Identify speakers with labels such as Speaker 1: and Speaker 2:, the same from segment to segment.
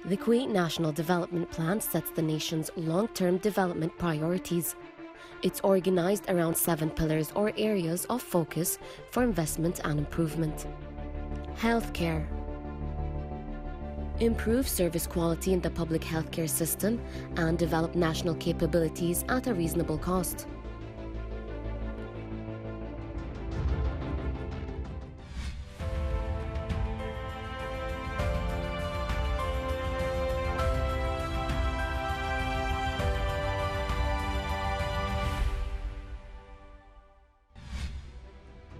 Speaker 1: The Kuwait National Development Plan sets the nation's long-term development priorities. It's organized around 7 pillars or areas of focus for investment and improvement. Healthcare. Improve service quality in the public healthcare system and develop national capabilities at a reasonable cost.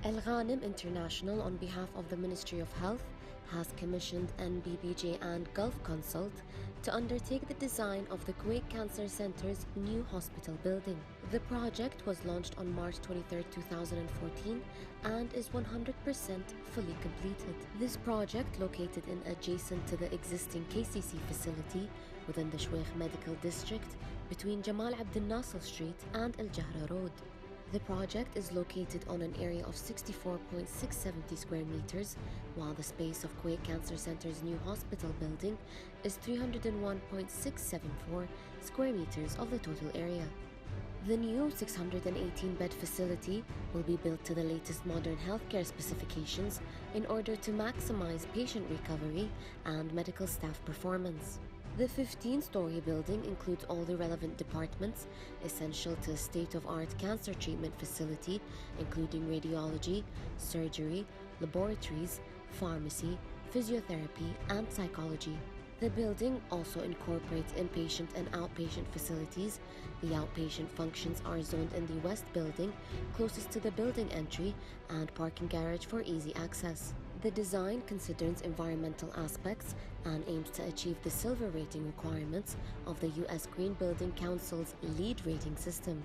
Speaker 1: Al Ghanim International, on behalf of the Ministry of Health, has commissioned NBBJ and Gulf Consult to undertake the design of the Kuwait Cancer Center's new hospital building. The project was launched on March 23, 2014 and is 100% fully completed. This project, located in adjacent to the existing KCC facility within the Shweikh Medical District between Jamal Abdel Nasser Street and Al Jahra Road. The project is located on an area of 64.670 square meters, while the space of Kuwait Cancer Center's new hospital building is 301.674 square meters of the total area. The new 618-bed facility will be built to the latest modern healthcare specifications in order to maximize patient recovery and medical staff performance. The 15-story building includes all the relevant departments essential to a state-of-art cancer treatment facility, including radiology, surgery, laboratories, pharmacy, physiotherapy, and psychology. The building also incorporates inpatient and outpatient facilities. The outpatient functions are zoned in the west building, closest to the building entry, and parking garage for easy access. The design considers environmental aspects and aims to achieve the silver rating requirements of the U.S. Green Building Council's LEED rating system.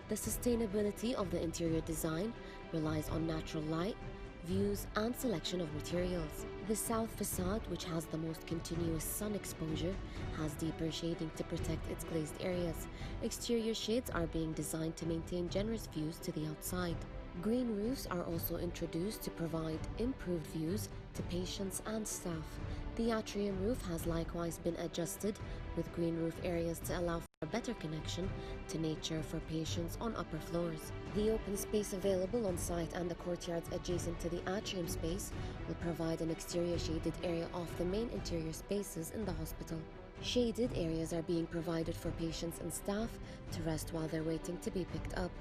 Speaker 1: The sustainability of the interior design relies on natural light, views, and selection of materials. The south facade, which has the most continuous sun exposure, has deeper shading to protect its glazed areas. Exterior shades are being designed to maintain generous views to the outside. Green roofs are also introduced to provide improved views to patients and staff. The atrium roof has likewise been adjusted with green roof areas to allow for a better connection to nature for patients on upper floors. The open space available on site and the courtyards adjacent to the atrium space will provide an exterior shaded area off the main interior spaces in the hospital. Shaded areas are being provided for patients and staff to rest while they're waiting to be picked up.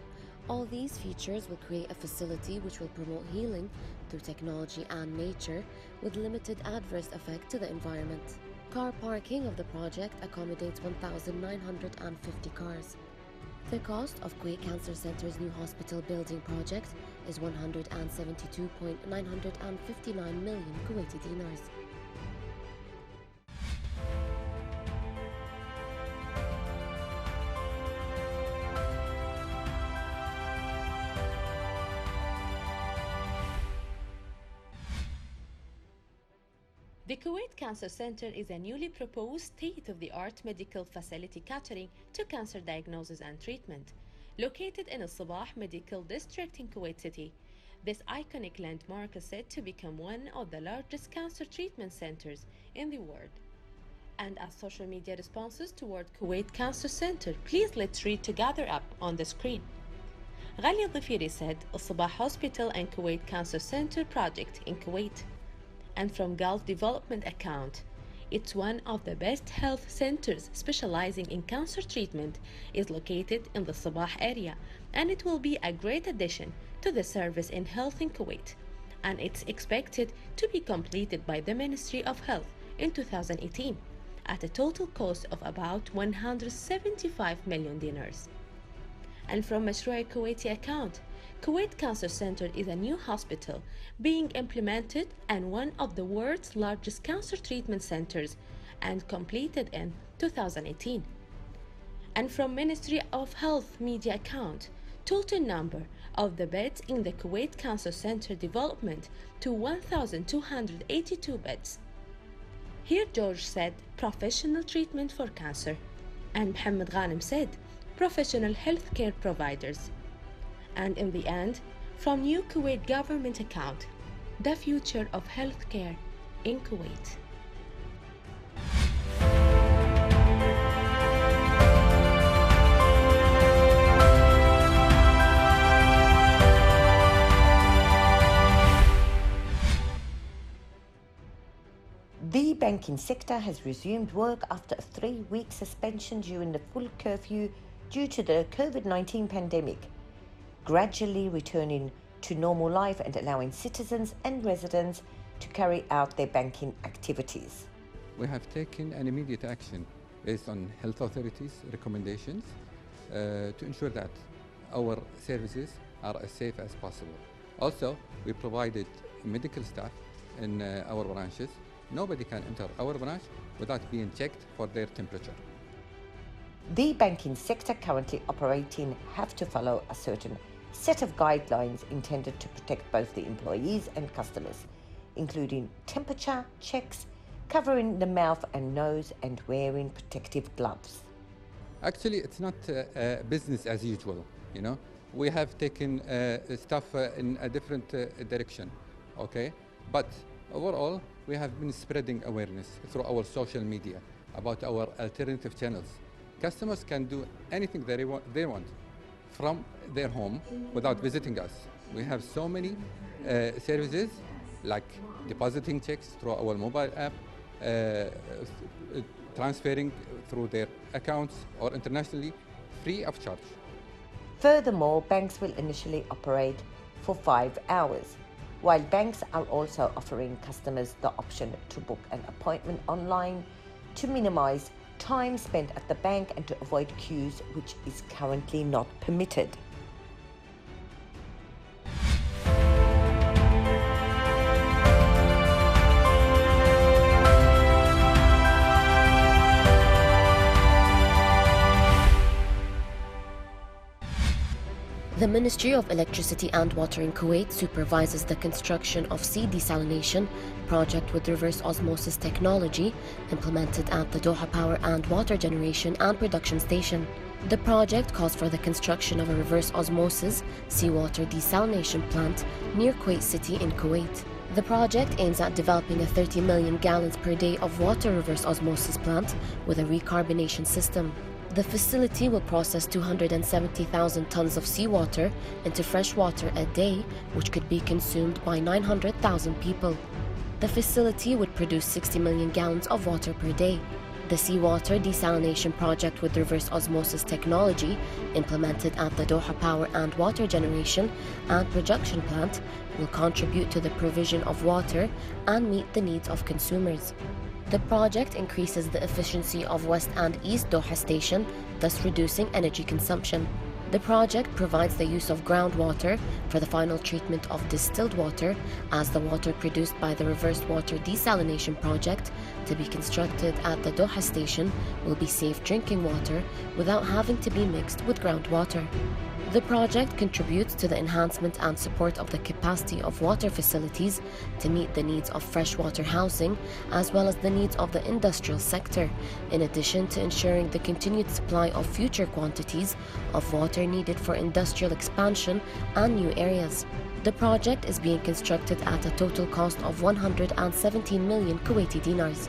Speaker 1: All these features will create a facility which will promote healing through technology and nature with limited adverse effect to the environment. Car parking of the project accommodates 1,950 cars. The cost of Kuwait Cancer Center's new hospital building project is 172.959 million Kuwaiti dinars.
Speaker 2: The Kuwait Cancer Center is a newly proposed state-of-the-art medical facility catering to cancer diagnosis and treatment. Located in Al Sabah Medical District in Kuwait City, this iconic landmark is said to become one of the largest cancer treatment centers in the world. And as social media responses toward Kuwait Cancer Center, please let's read together up on the screen. Ghalia Dhifiri said, Al Sabah Hospital and Kuwait Cancer Center project in Kuwait. And from Gulf Development account, it's one of the best health centers specializing in cancer treatment, is located in the Sabah area, and it will be a great addition to the service in health in Kuwait, and it's expected to be completed by the Ministry of Health in 2018 at a total cost of about 175 million dinars. And from Mashroua Kuwaiti account, Kuwait Cancer Center is a new hospital being implemented and one of the world's largest cancer treatment centers, and completed in 2018. And from Ministry of Health media account, total number of the beds in the Kuwait Cancer Center development to 1,282 beds. Here George said professional treatment for cancer, and Mohammed Ghanem said professional healthcare providers. And in the end, from New Kuwait government account, the future of healthcare in Kuwait.
Speaker 3: banking sector has resumed work after a 3-week suspension during the full curfew due to the COVID-19 pandemic, gradually returning to normal life and allowing citizens and residents to carry out their banking activities.
Speaker 4: We have taken an immediate action based on health authorities' recommendations to ensure that our services are as safe as possible. Also, we provided medical staff in our branches. Nobody can enter our branch without being checked for their temperature.
Speaker 3: The banking sector currently operating have to follow a certain set of guidelines intended to protect both the employees and customers, including temperature checks, covering the mouth and nose, and wearing protective gloves.
Speaker 4: Actually, it's not business as usual, you know. We have taken stuff in a different direction, okay? But overall, we have been spreading awareness through our social media about our alternative channels. Customers can do anything they want from their home without visiting us. We have so many services like depositing checks through our mobile app, transferring through their accounts or internationally, free of charge.
Speaker 3: Furthermore, banks will initially operate for 5 hours, while banks are also offering customers the option to book an appointment online to minimize time spent at the bank and to avoid queues, which is currently not permitted.
Speaker 1: The Ministry of Electricity and Water in Kuwait supervises the construction of sea desalination project with reverse osmosis technology implemented at the Doha Power and Water Generation and Production Station. The project calls for the construction of a reverse osmosis seawater desalination plant near Kuwait City in Kuwait. The project aims at developing a 30 million gallons per day of water reverse osmosis plant with a recarbonation system. The facility will process 270,000 tons of seawater into fresh water a day, which could be consumed by 900,000 people. The facility would produce 60 million gallons of water per day. The seawater desalination project with reverse osmosis technology, implemented at the Doha Power and Water Generation and Production Plant, will contribute to the provision of water and meet the needs of consumers. The project increases the efficiency of West and East Doha Station, thus reducing energy consumption. The project provides the use of groundwater for the final treatment of distilled water, as the water produced by the reversed water desalination project to be constructed at the Doha Station will be safe drinking water without having to be mixed with groundwater. The project contributes to the enhancement and support of the capacity of water facilities to meet the needs of freshwater housing as well as the needs of the industrial sector, in addition to ensuring the continued supply of future quantities of water needed for industrial expansion and new areas. The project is being constructed at a total cost of 117 million Kuwaiti dinars.